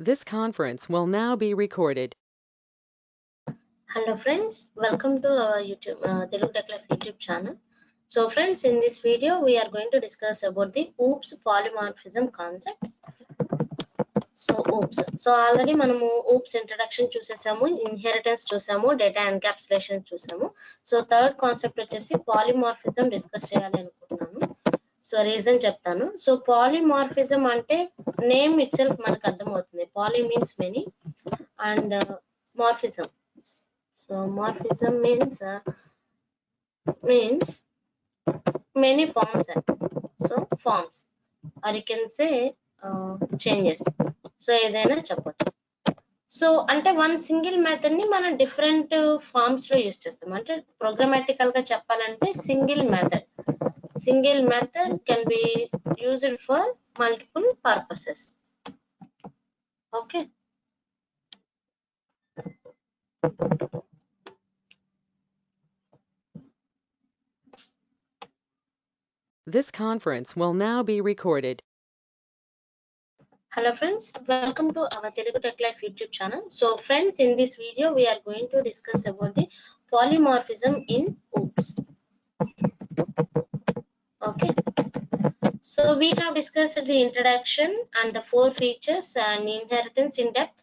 This conference will now be recorded. Hello friends, welcome to our Telugu Tech Life YouTube channel. So friends, in this video we are going to discuss about the OOPS polymorphism concept. So already మనము OOPS introduction చూసేసాము, inheritance చూసాము, data encapsulation చూసాము. So third concept వచ్చేసి polymorphism discuss చేయాలి అనుకుంటున్నాను. So reason చెప్తాను. So polymorphism అంటే name it self మనకు అర్థమవుతుంది. Poly means many and morphism. So morphism means many forms. So forms, or you can say changes. So ఏదైనా చెప్పొచ్చు. సో అంటే వన్ సింగిల్ మెథడ్ ని మనం డిఫరెంట్ ఫార్మ్స్ లో యూజ్ చేస్తాం. అంటే ప్రోగ్రామాటికల్ గా చెప్పాలంటే single method can be used for multiple purposes. Okay, This conference will now be recorded. Hello friends, welcome to our Telugu Tech Life YouTube channel. So friends, in this video we are going to discuss about the polymorphism in OOPS. Okay, so we have discussed the introduction and the four features and inheritance in depth,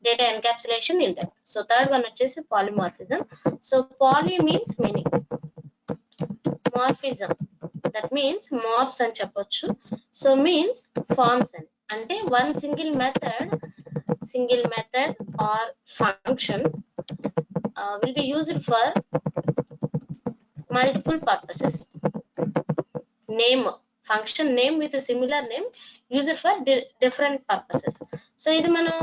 data encapsulation in depth. So third one is polymorphism. So poly means many, morphism that means morphs అని చెప్పొచ్చు. So means forms అని అంటే one single method or function will be used for multiple purposes. Name, function name with a similar name used for different purposes. So ఇది మనం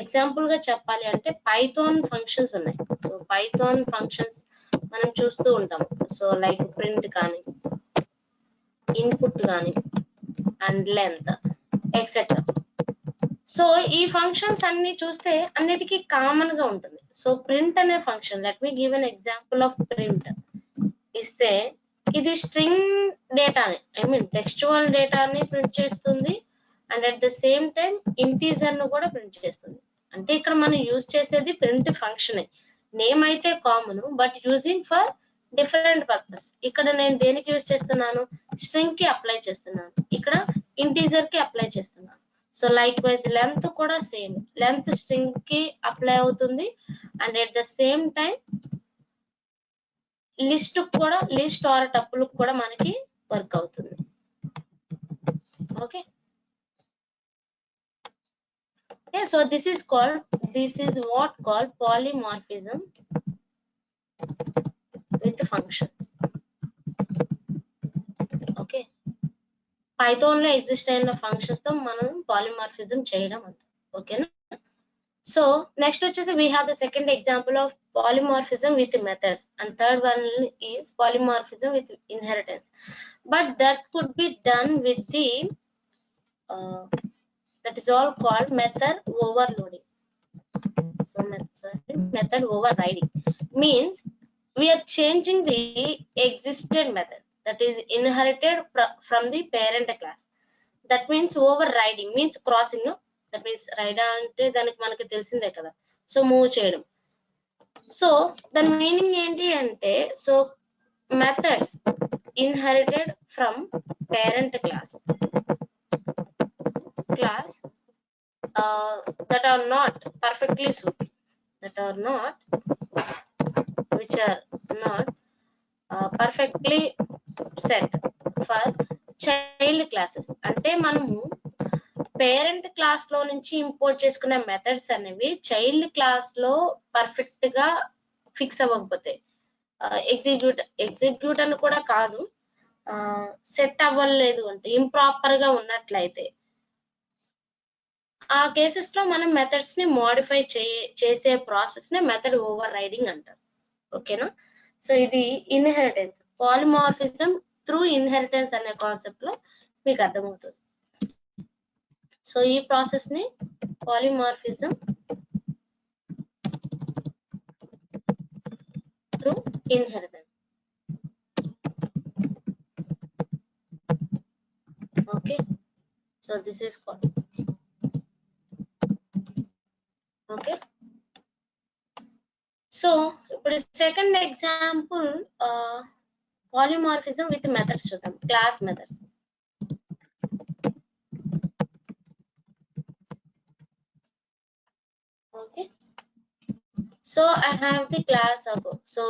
example గా చెప్పాలి అంటే Python functions ఉన్నాయి. సో పైథాన్ ఫంక్షన్స్ మనం చూస్తూ ఉంటాం. సో లైక్ ప్రింట్ కానీ, ఇన్పుట్ కానీ, అండ్ లెంత్ ఎక్సెట్రా. సో ఈ ఫంక్షన్స్ అన్ని చూస్తే అన్నిటికీ కామన్ గా ఉంటుంది. సో ప్రింట్ అనే function, let me give an example of print ఇస్తే ఇది స్ట్రింగ్ డేటాని, ఐ మీన్ టెక్స్చువల్ డేటాని ప్రింట్ చేస్తుంది and at the same time integer ను కూడా ప్రింట్ చేస్తుంది. అంటే ఇక్కడ మనం యూజ్ చేసేది ప్రింట్ ఫంక్షన్. నేమ్ అయితే common but using for different purpose. ఇక్కడ నేను దేనికి యూజ్ చేస్తున్నాను, స్ట్రింగ్ కి అప్లై చేస్తున్నాను, ఇక్కడ ఇంటీజర్ కి అప్లై చేస్తున్నాను. సో లైక్ వైజ్ లెంత్ కూడా సేమ్, లెంత్ స్ట్రింగ్ కి అప్లై అవుతుంది and at the same time list కూడా, లిస్ట్ ఆర్ టపుల్ కూడా మనకి వర్క్ అవుతుంది. Okay, so this is what called polymorphism with functions. Okay, Python లో ఎగ్జిస్ట్ అయిన ఫంక్షన్స్ తో మనం పాలిమార్ఫిజం చేయడం అంట. ఓకేనా. సో నెక్స్ట్ వచ్చేసి we have the second example of polymorphism with methods and third one is polymorphism with inheritance, but that could be done with the that is all called method overloading. So method overriding means we are changing the existing method that is inherited from the parent class. That means overriding means crossing, no? That means ride అంటే దానికి మనకి తెలిసిందే కదా, so move చేయడం. So దాని meaning ఏంటి అంటే, so methods inherited from parent class that are not perfectly suited, which are not perfectly set for child classes. అంటే మనము పేరెంట్ క్లాస్ లో నుంచి ఇంపోర్ట్ చేసుకునే మెథడ్స్ అనేవి చైల్డ్ క్లాస్ లో పర్ఫెక్ట్ గా ఫిక్స్ అవ్వకపోతే, ఎగ్జిక్యూట్ అని కూడా కాదు, సెట్ అవ్వలేదు అంటే ఇంప్రాపర్ గా ఉన్నట్లయితే ఆ కేసెస్ లో మనం మెథడ్స్ ని మోడిఫై చేసే ప్రాసెస్ ని మెథడ్ ఓవర్ రైడింగ్ అంటారు. ఓకేనా. సో ఇది ఇన్హెరిటెన్స్, పాలిమార్ఫిజం త్రూ ఇన్హెరిటెన్స్ అనే కాన్సెప్ట్ లో మీకు అర్థమవుతుంది. సో ఈ ప్రాసెస్ ని polymorphism through inheritance. Okay, so this is called okay. So ఇప్పుడు second example polymorphism with methods చూద్దాం. Class methods. Okay. So I have the class of. So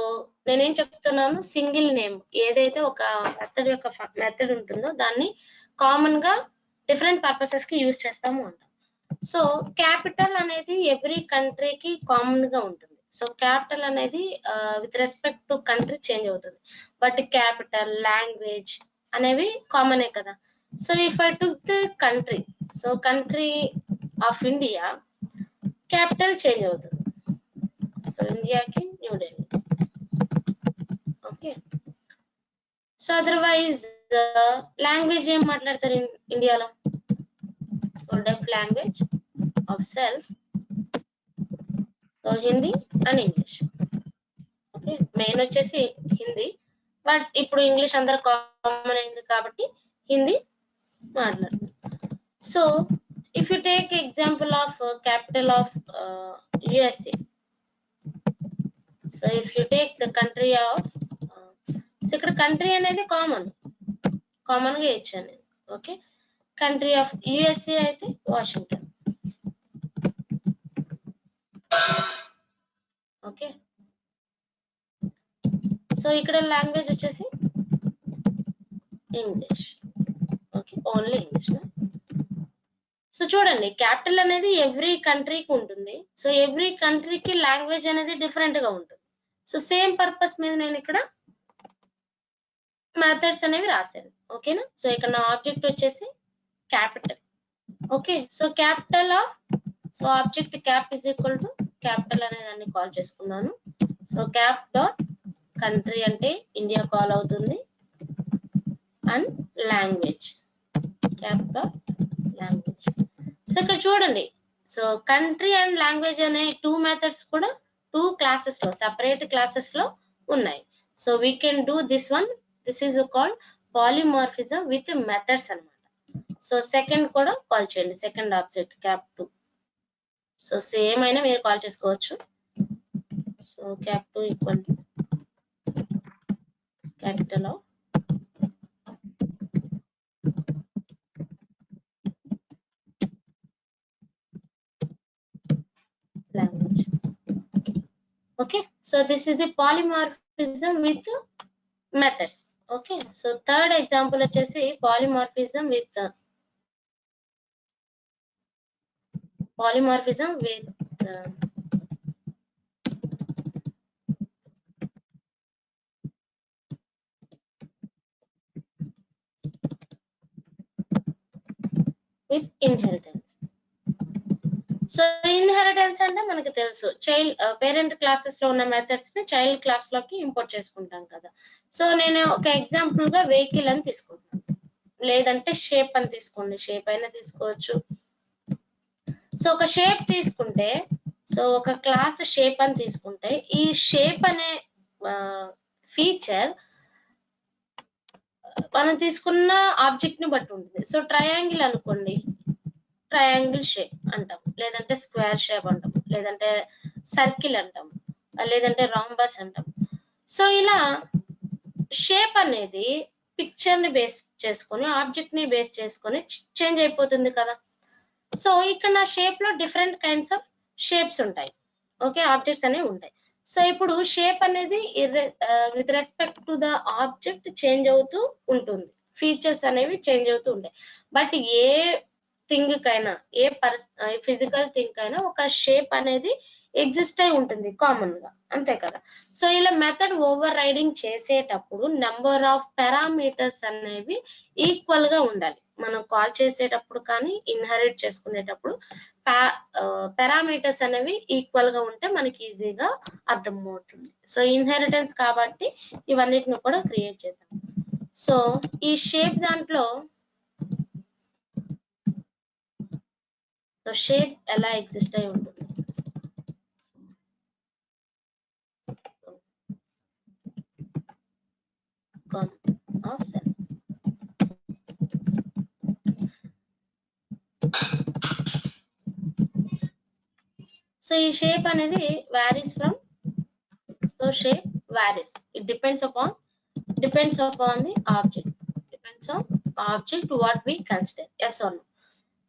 నేనేం చెప్తున్నాను, సింగిల్ నేమ్ ఏదైతే ఒక మెథడ్ యొక్క మెథడ్ ఉంటుందో దాన్ని కామన్ గా డిఫరెంట్ పర్పసెస్ కి యూజ్ చేస్తాము అంటాం. సో క్యాపిటల్ అనేది ఎవ్రీ కంట్రీకి కామన్ గా ఉంటుంది. సో క్యాపిటల్ అనేది with respect to country change అవుతుంది, బట్ క్యాపిటల్ లాంగ్వేజ్ అనేవి కామనే కదా. So if I took the country, so country of India capital change అవుతుంది. సో ఇండియాకి new Delhi. Okay. So otherwise language ఏం మాట్లాడతారు ఇండియాలో? So deaf language of self, so Hindi and English. Okay. Main వచ్చేసి Hindi, but ఇప్పుడు ఇంగ్లీష్ అందరు కామన్ అయింది కాబట్టి హిందీ మాట్లాడుతుంది. So if you take example of capital of USA, so if you take the country of, so ఇక్కడ కంట్రీ అనేది common గా ఇచ్చాను. ఓకే. కంట్రీ ఆఫ్ USA అయితే వాషింగ్టన్. ఓకే. సో ఇక్కడ లాంగ్వేజ్ వచ్చేసి English. Okay, only English. So చూడండి, capital అనేది every కంట్రీకి ఉంటుంది. సో ఎవ్రీ కంట్రీకి లాంగ్వేజ్ అనేది డిఫరెంట్ గా ఉంటుంది. సో సేమ్ పర్పస్ మీద నేను ఇక్కడ మెథడ్స్ అనేవి రాశాను. ఓకేనా. సో ఇక్కడ నా ఆబ్జెక్ట్ వచ్చేసి capital. Okay. So capital of, so object cap is equal to capital అనే దాన్ని కాల్ చేసుకున్నాను. సో క్యాప్ డాట్ కంట్రీ అంటే ఇండియా కాల్ అవుతుంది, and language cap dot language. So ఇక్కడ చూడండి, సో కంట్రీ అండ్ లాంగ్వేజ్ అనే టూ మెథడ్స్ కూడా two classes లో, సెపరేట్ క్లాసెస్ లో ఉన్నాయి. So we can do this one. This is called polymorphism with methods అన్నమాట. సో సెకండ్ కూడా కాల్ చేయండి, second object cap 2. So same అయినా మీరు కాల్ చేసుకోవచ్చు. So cap 2 equal to capital of language. Okay, so this is the polymorphism with methods. Okay, so third example వచ్చేసి polymorphism with inheritance. So inheritance అంటే మనకి తెలుసు, child parent classes లో ఉన్న methods ని చైల్డ్ క్లాస్ లోకి import చేసుకుంటాం కదా. సో నేను ఒక ఎగ్జాంపుల్ గా వెహికల్ అని తీసుకుంటాను, లేదంటే షేప్ అని తీసుకోండి, షేప్ అయినా తీసుకోవచ్చు. సో ఒక షేప్ తీసుకుంటే, సో ఒక క్లాస్ షేప్ అని తీసుకుంటే, ఈ షేప్ అనే ఫీచర్ మనం తీసుకున్న ఆబ్జెక్ట్ ని బట్టి ఉంటుంది. సో ట్రయాంగిల్ అనుకోండి, ట్రయాంగిల్ షేప్ అంటాం, లేదంటే స్క్వేర్ షేప్ అంటాం, లేదంటే సర్కిల్ అంటాం, లేదంటే రాంబస్ అంటాం. సో ఇలా షేప్ అనేది పిక్చర్ ని బేస్ చేసుకొని, ఆబ్జెక్ట్ ని బేస్ చేసుకొని చేంజ్ అయిపోతుంది కదా. సో ఇక్కడ నా షేప్ లో డిఫరెంట్ కైండ్స్ ఆఫ్ షేప్స్ ఉంటాయి. ఓకే, ఆబ్జెక్ట్స్ అనేవి ఉంటాయి. సో ఇప్పుడు షేప్ అనేది with respect to the object change అవుతూ ఉంటుంది, ఫీచర్స్ అనేవి చేంజ్ అవుతూ ఉంటాయి. బట్ ఏ థింగ్ కైనా, ఏ ఫిజికల్ థింగ్ కైనా ఒక షేప్ అనేది ఎగ్జిస్ట్ అయి ఉంటుంది కామన్ గా, అంతే కదా. సో ఇలా మెథడ్ ఓవర్ రైడింగ్ చేసేటప్పుడు నెంబర్ ఆఫ్ పారామీటర్స్ అనేవి ఈక్వల్ గా ఉండాలి. మనం కాల్ చేసేటప్పుడు కానీ ఇన్హెరిట్ చేసుకునేటప్పుడు పారామీటర్స్ అనేవి ఈక్వల్ గా ఉంటే మనకి ఈజీగా అర్థమవుతుంది. సో ఇన్హెరిటెన్స్ కాబట్టి ఇవన్నిటిని కూడా క్రియేట్ చేద్దాం. సో ఈ షేప్ దాంట్లో, సో షేప్ ఎలా ఎగ్జిస్ట్ అయి ఉంటుంది, ఆఫ్ సెల్. సో సో ఈ షేప్ అనేది varies from, so shape varies, it depends upon the object, depends on object what we consider, yes or no.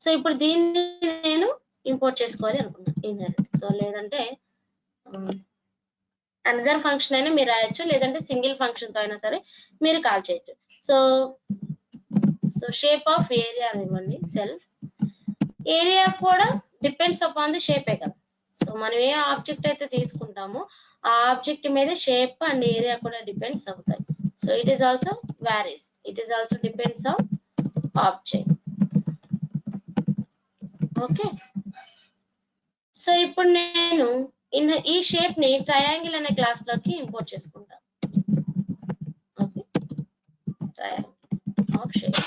So ఇప్పుడు దీన్ని నేను ఇంపోర్ట్ చేసుకోవాలి అనుకున్నాను ఇన్హెరిట్. సో లేదంటే అనదర్ ఫంక్షన్ అయినా మీరు రాయొచ్చు, లేదంటే సింగిల్ ఫంక్షన్ తో అయినా సరే మీరు కాల్ చేయొచ్చు. So so shape of area ఇవ్వండి, సెల్ఫ్ ఏరియా కూడా డిపెండ్స్ అపాన్ ది షేపే కదా. సో మనం ఏ ఆబ్జెక్ట్ అయితే తీసుకుంటామో ఆ ఆబ్జెక్ట్ మీద షేప్ అండ్ ఏరియా కూడా డిపెండ్స్ అవుతాయి. So it is also varies, it is also depends on object. Okay, so ఇప్పుడు నేను ఈ షేప్ ని ట్రయాంగిల్ అనే క్లాస్ లోకి ఇంపోర్ట్ చేసుకుంటాను. Okay, triangle of shape.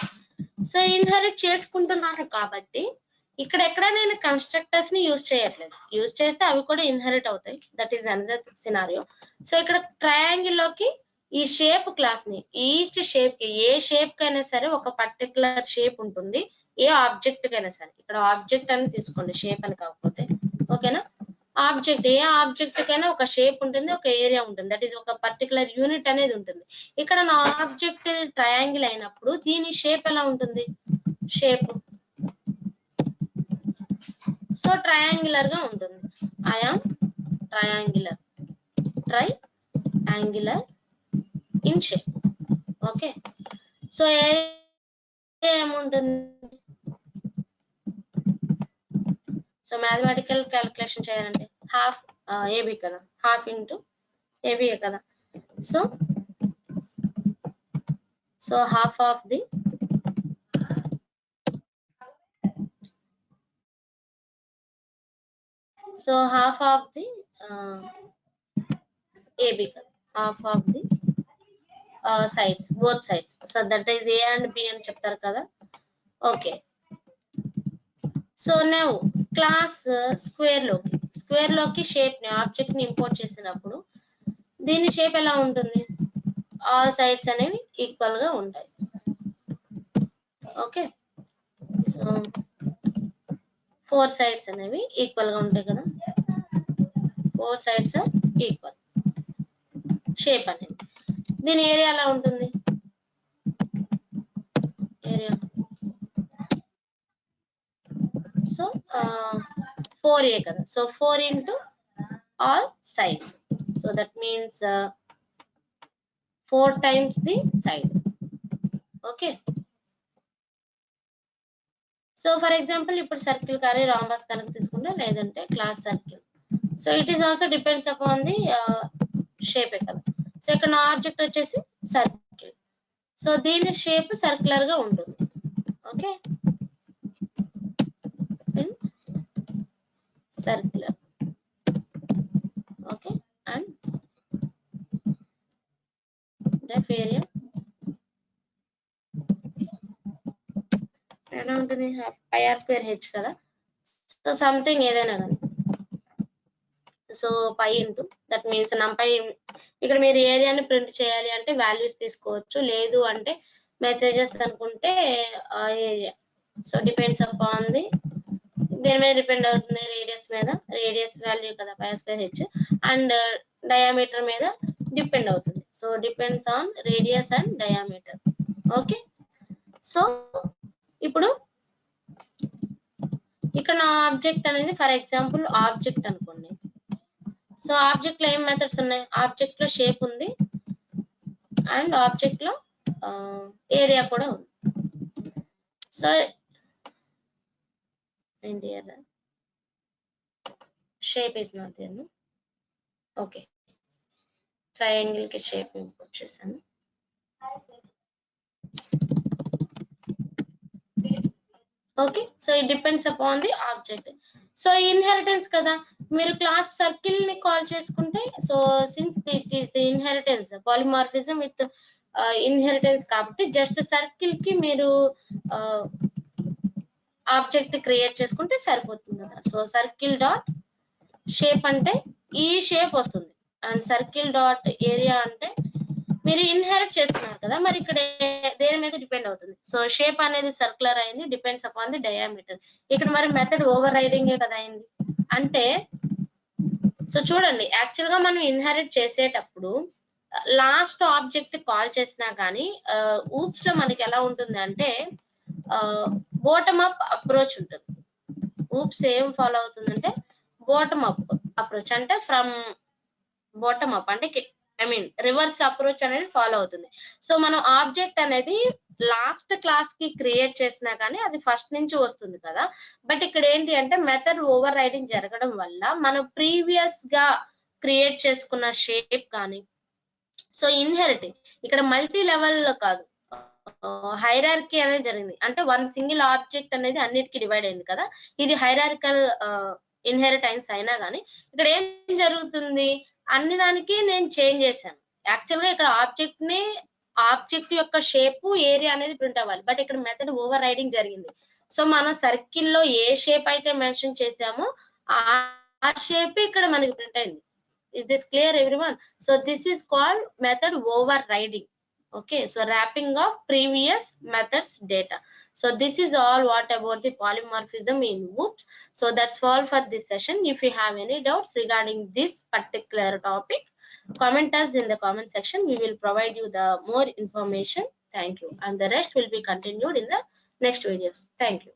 So inherit చేసుకుంటున్నాను కాబట్టి ఇక్కడ ఎక్కడ నేను కన్స్ట్రక్టర్స్ ని యూజ్ చేయట్లేదు, యూజ్ చేస్తే అవి కూడా ఇన్హెరిట్ అవుతాయి, that is another scenario. So ఇక్కడ ట్రయాంగిల్ లోకి ఈ షేప్ క్లాస్ ని, ఈచ్ షేప్ కి, ఏ షేప్ కైనా సరే ఒక పర్టికులర్ షేప్ ఉంటుంది, ఏ ఆబ్జెక్ట్ కైనా సరే. ఇక్కడ ఆబ్జెక్ట్ అని తీసుకోండి, షేప్ అని కాకపోతే, ఓకేనా. ఆబ్జెక్ట్, ఏ ఆబ్జెక్ట్ కైనా ఒక షేప్ ఉంటుంది, ఒక ఏరియా ఉంటుంది, దట్ ఈస్ ఒక పర్టికులర్ యూనిట్ అనేది ఉంటుంది. ఇక్కడ నా ఆబ్జెక్ట్ ట్రయాంగిల్ అయినప్పుడు దీని షేప్ ఎలా ఉంటుంది, షేప్ సో ట్రయాంగులర్ గా ఉంటుంది. I am triangular, triangular in shape. Okay, so ఏముంటుంది, సో మ్యాథమెటికల్ క్యాలిక్యులేషన్ చేయాలంటే హాఫ్ ఏబి కదా, హాఫ్ ఇంటూ ఏబి కదా. So so half of the AB కదా, half of the sides, both sides. So that is A and B అని చెప్తారు కదా. Okay, so now class square లోకి shape ని, object ని ఇంపోర్ట్ చేసినప్పుడు దీని షేప్ ఎలా ఉంటుంది, ఆల్ సైడ్స్ అనేవి ఈక్వల్ గా ఉంటాయి. ఓకే, సో 4 సైడ్స్ అనేవి ఈక్వల్ గా ఉంటాయి కదా, 4 సైడ్స్ ఈక్వల్ షేప్ అనేది. దీని ఏరియా ఎలా ఉంటుంది, ఏరియా సో 4A కదా, so 4 into all sides, so that means 4 times the side. Okay, so for example ఇప్పుడు సర్కిల్ కానీ రాంబస్ కనుక తీసుకుంటే, లేదంటే class circle, so it is also depends upon the shape కదా. సో ఇక్కడ నా ఆబ్జెక్ట్ వచ్చేసి సర్కిల్, సో దీని షేప్ సర్క్యులర్ గా ఉంటుంది. Okay, circular. Okay, and def area ఎలా ఉంటుంది, πr స్క్వేర్ హెచ్ కదా. సో సంథింగ్ ఏదైనా కానీ, so pi into that means numpy. ఇక్కడ మీరు ఏరియాని ప్రింట్ చేయాలి అంటే వాల్యూస్ తీసుకోవచ్చు, లేదు అంటే మెసేజెస్ అనుకుంటే area. So depends upon the, దేని మీద డిపెండ్ అవుతుంది, రేడియస్ మీద, రేడియస్ వాల్యూ కదా πr square H, and diameter మీద డిపెండ్ అవుతుంది. So depends on radius and diameter. Okay, so ఇప్పుడు ఇక్కడ నా ఆబ్జెక్ట్ అనేది ఫర్ ఎగ్జాంపుల్ ఆబ్జెక్ట్ అనుకోండి. సో ఆబ్జెక్ట్ లో ఏం మెథడ్స్ ఉన్నాయి, ఆబ్జెక్ట్ లో షేప్ ఉంది అండ్ ఆబ్జెక్ట్ లో ఏరియా కూడా ఉంది. సో ఏంటి shape is not there. Okay, triangle కి షేప్ ఇంపోర్ట్ చేశాను. Okay, so it depends upon the object. So inheritance కదా, మీరు క్లాస్ సర్కిల్ ని కాల్ చేసుకుంటే, so since it is the inheritance, polymorphism with inheritance కాబట్టి జస్ట్ సర్కిల్ కి మీరు object create చేసుకుంటే సరిపోతుంది కదా. సో సర్కిల్ డాట్ షేప్ అంటే ఈ షేప్ వస్తుంది, అండ్ సర్కిల్ డాట్ ఏరియా అంటే మీరు ఇన్హెరిట్ చేస్తున్నారు కదా, మరి ఇక్కడ దేని మీద డిపెండ్ అవుతుంది. సో షేప్ అనేది సర్క్యులర్ అయింది, డిపెండ్స్ అపాన్ ది డయామీటర్. ఇక్కడ మరి మెథడ్ ఓవర్ రైడింగ్ కదా అయింది, అంటే సో చూడండి, యాక్చువల్ గా మనం ఇన్హెరిట్ చేసేటప్పుడు లాస్ట్ ఆబ్జెక్ట్ కాల్ చేసినా కానీ ఊప్స్ లో మనకి ఎలా ఉంటుంది అంటే బాటమ్ అప్ అప్రోచ్ ఉంటుంది. ఊప్స్ ఏం ఫాలో అవుతుందంటే బాటమ్ అప్ అప్రోచ్, అంటే ఫ్రమ్ బాటమ్ అప్ అంటే రివర్స్ అప్రోచ్ అనేది ఫాలో అవుతుంది. సో మనం ఆబ్జెక్ట్ అనేది లాస్ట్ క్లాస్ కి క్రియేట్ చేసినా కానీ అది ఫస్ట్ నుంచి వస్తుంది కదా. బట్ ఇక్కడ ఏంటి అంటే మెథడ్ ఓవర్ రైడింగ్ జరగడం వల్ల మనం ప్రీవియస్ గా క్రియేట్ చేసుకున్న షేప్ కానీ, సో ఇన్హెరిటింగ్ ఇక్కడ మల్టీ లెవెల్ కాదు, హైరార్కీ అనేది జరిగింది. అంటే వన్ సింగిల్ ఆబ్జెక్ట్ అనేది అన్నిటికీ డివైడ్ అయింది కదా. ఇది హైరార్కల్ ఇన్హెరిటెన్స్ అయినా కానీ ఇక్కడ ఏం జరుగుతుంది, అన్ని దానికి నేను చేంజ్ చేశాను. యాక్చువల్ గా ఇక్కడ ఆబ్జెక్ట్ యొక్క షేప్ ఏరియా అనేది ప్రింట్ అవ్వాలి, బట్ ఇక్కడ మెథడ్ ఓవర్ రైడింగ్ జరిగింది. సో మన సర్కిల్లో ఏ షేప్ అయితే మెన్షన్ చేసామో ఆ షేప్ ఇక్కడ మనకి ప్రింట్ అయింది. Is this clear, everyone? So this is called method overriding. Okay, so wrapping of previous methods data. So this is all what about the polymorphism in OOPS. So that's all for this session. If you have any doubts regarding this particular topic, comment us in the comment section. We will provide you the more information. Thank you, and the rest will be continued in the next videos. Thank you.